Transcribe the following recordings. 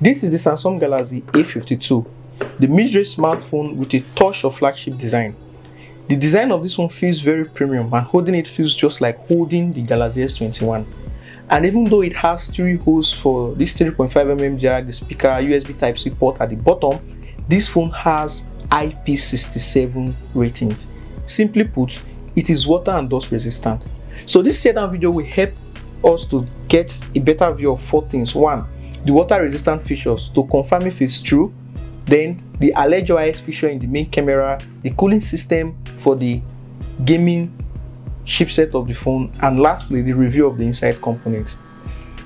This is the Samsung Galaxy A52, the mid-range smartphone with a touch of flagship design. The design of this one feels very premium, and holding it feels just like holding the Galaxy S21. And even though it has 3 holes for this 3.5mm jack, the speaker, USB Type-C port at the bottom, this phone has IP67 ratings. Simply put, it is water and dust resistant. So this teardown video will help us to get a better view of 4 things. 1, the water resistant features to confirm if it's true. Then the alleged OIS feature in the main camera, the cooling system for the gaming chipset of the phone, and lastly the review of the inside components.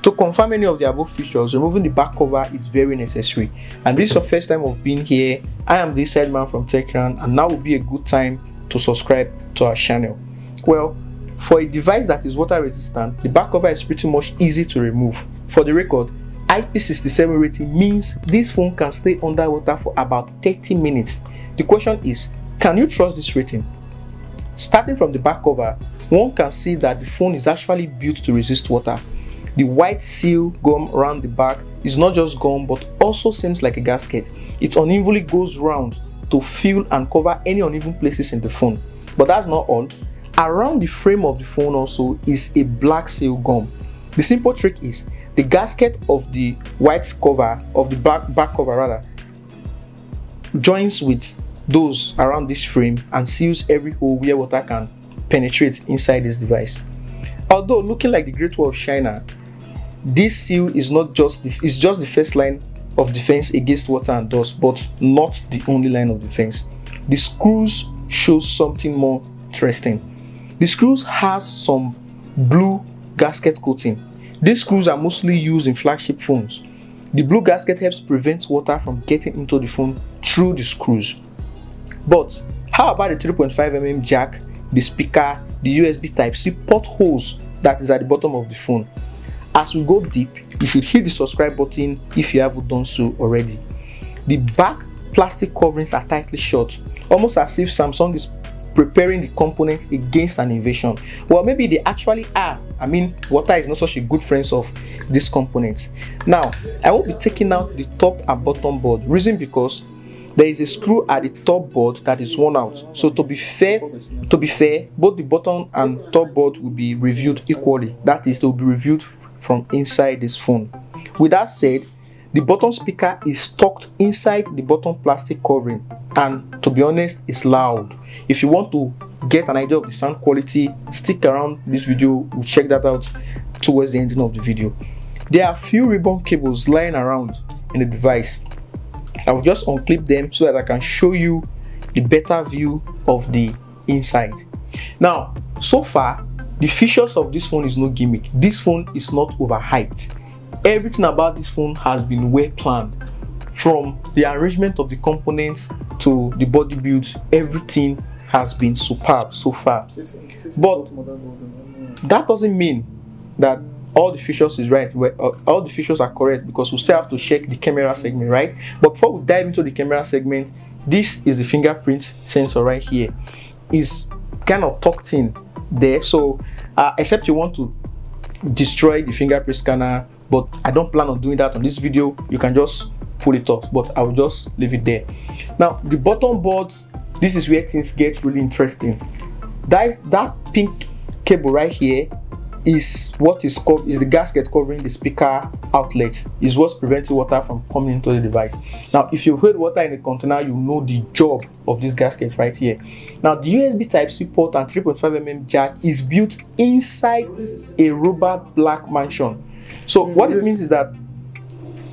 To confirm any of the above features, removing the back cover is very necessary. And this is your first time of being here. I am the Inside Man from Techran, and now will be a good time to subscribe to our channel. Well, for a device that is water resistant, the back cover is pretty much easy to remove. For the record, IP67 rating means this phone can stay underwater for about 30 minutes. The question is, can you trust this rating? Starting from the back cover, one can see that the phone is actually built to resist water. The white seal gum around the back is not just gum but also seems like a gasket. It unevenly goes round to fill and cover any uneven places in the phone. But that's not all. Around the frame of the phone also is a black seal gum. The simple trick is the gasket of the white cover, of the back cover rather, joins with those around this frame and seals every hole where water can penetrate inside this device. Although looking like the Great Wall of China, this seal is just the first line of defense against water and dust, but not the only line of defense. The screws show something more interesting. The screws has some blue gasket coating. These screws are mostly used in flagship phones. The blue gasket helps prevent water from getting into the phone through the screws. But how about the 3.5mm jack, the speaker, the USB Type-C port holes that is at the bottom of the phone? As we go deep, you should hit the subscribe button if you haven't done so already. The back plastic coverings are tightly shut, almost as if Samsung is preparing the components against an invasion. Well, maybe they actually are. I mean, water is not such a good friend of these components. Now, I will be taking out the top and bottom board. Reason because there is a screw at the top board that is worn out. So to be fair, both the bottom and top board will be reviewed equally. That is, they will be reviewed from inside this phone. With that said, the bottom speaker is tucked inside the bottom plastic covering, and to be honest, it's loud. If you want to get an idea of the sound quality, stick around this video. We'll check that out towards the ending of the video. There are a few ribbon cables lying around in the device. I will just unclip them so that I can show you the better view of the inside. Now, so far, the features of this phone is no gimmick. This phone is not overhyped. Everything about this phone has been well planned. From the arrangement of the components to the body build, everything has been superb so far. But that doesn't mean that all the features is right, all the features are correct, because we still have to check the camera segment, right? But before we dive into the camera segment, this is the fingerprint sensor right here. It's kind of tucked in there, so except you want to destroy the fingerprint scanner, but I don't plan on doing that on this video. You can just pull it off, but I will just leave it there. Now, the bottom board, this is where things get really interesting. That pink cable right here is what is called the gasket covering the speaker outlet. Is what's preventing water from coming into the device. Now, if you've heard water in a container, you know the job of this gasket right here. Now, the USB Type-C port and 3.5mm jack is built inside a rubber black mansion. So what it means is that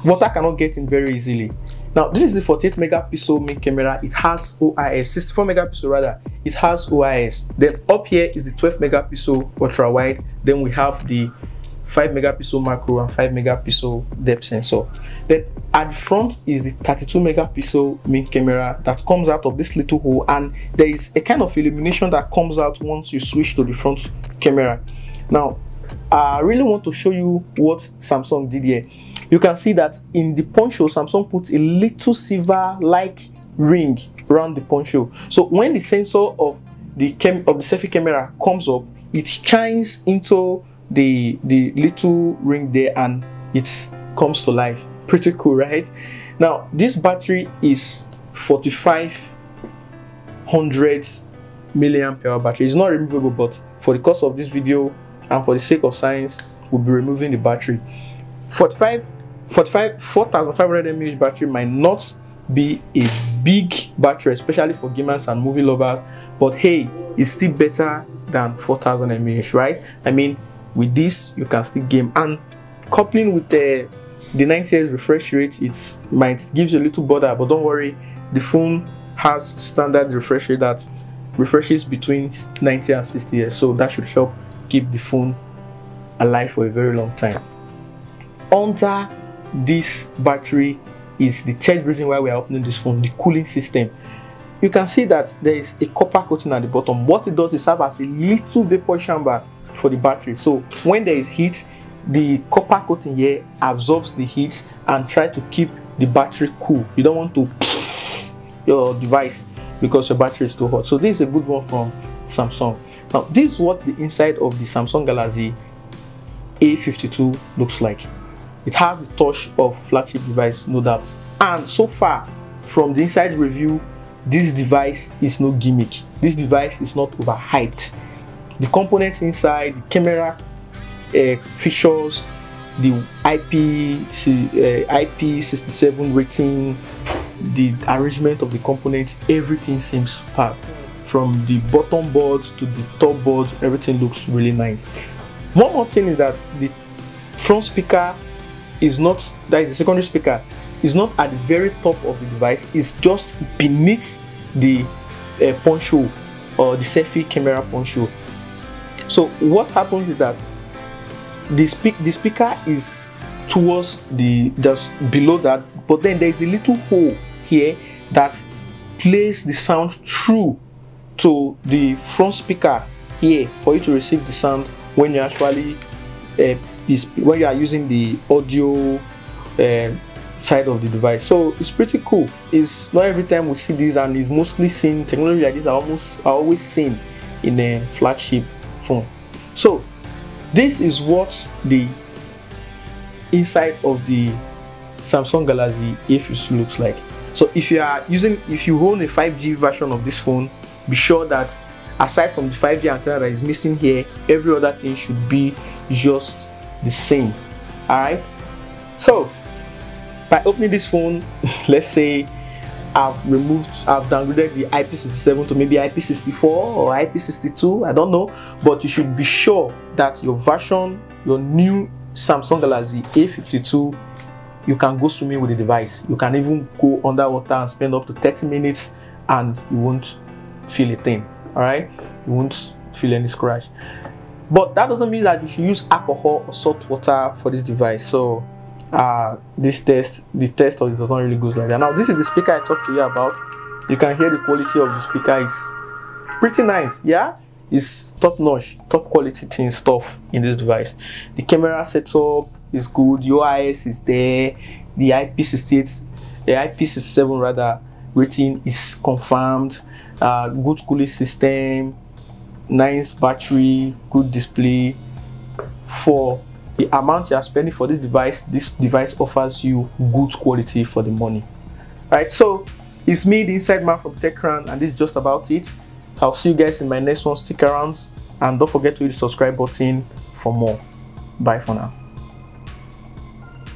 water cannot get in very easily. Now, this is the 48 megapixel main camera. It has OIS, 64 megapixel rather. It has OIS. Then up here is the 12 megapixel ultra wide. Then we have the 5 megapixel macro and 5 megapixel depth sensor. Then at the front is the 32 megapixel main camera that comes out of this little hole, and there is a kind of illumination that comes out once you switch to the front camera. Now, I really want to show you what Samsung did here. You can see that in the poncho, Samsung put a little silver-like ring around the poncho. So when the sensor of the selfie camera comes up, it shines into the little ring there and it comes to life. Pretty cool, right? Now this battery is 4500 milliamp hour battery. It's not removable, but for the course of this video and for the sake of science, we'll be removing the battery. 4500 mAh battery might not be a big battery, especially for gamers and movie lovers, but hey, it's still better than 4000 mAh, right? I mean, with this you can still game, and coupling with the 90 Hz refresh rate, it might give you a little bother, but don't worry, the phone has standard refresh rate that refreshes between 90 and 60 Hz, so that should help keep the phone alive for a very long time. Under this battery is the third reason why we are opening this phone, the cooling system. You can see that there is a copper coating at the bottom. What it does is serve as a little vapor chamber for the battery, so when there is heat, the copper coating here absorbs the heat and try to keep the battery cool. You don't want to your device because your battery is too hot. So this is a good one from Samsung. Now this is what the inside of the Samsung Galaxy A52 looks like. It has the touch of flagship device, no doubt, and so far from the inside review, this device is no gimmick. This device is not overhyped. The components inside, the camera features, the IP67 rating, the arrangement of the components, everything seems superb. From the bottom board to the top board, everything looks really nice. One more thing is that the front speaker is not, that is the secondary speaker, is not at the very top of the device. It's just beneath the poncho or the selfie camera poncho. So what happens is that the speaker is towards the, just below that, but then there is a little hole here that plays the sound through to the front speaker here for you to receive the sound when you actually when you are using the audio side of the device. So it's pretty cool. It's not every time we see this, and it's mostly seen, technology like this are always seen in a flagship phone. So this is what the inside of the Samsung Galaxy A52 looks like. So if you own a 5G version of this phone, be sure that aside from the 5G antenna that is missing here, every other thing should be just the same. Alright, so by opening this phone, let's say I've downgraded the IP67 to maybe IP64 or IP62, I don't know, but you should be sure that your version, your new Samsung Galaxy A52, you can go swimming with the device. You can even go underwater and spend up to 30 minutes and you won't feel a thing. Alright, you won't feel any scratch. But that doesn't mean that you should use alcohol or salt water for this device. So the test of it doesn't really go like that. Now this is the speaker I talked to you about. You can hear the quality of the speaker is pretty nice. Yeah, it's top notch, top quality thing stuff in this device. The camera setup is good, the OIS is there, the IP67 rather rating is confirmed, good cooling system, nice battery, good display. For the amount you are spending for this device offers you good quality for the money. Right, so it's me, the Inside Man from TechRant, and this is just about it. I'll see you guys in my next one. Stick around and don't forget to hit the subscribe button for more. Bye for now.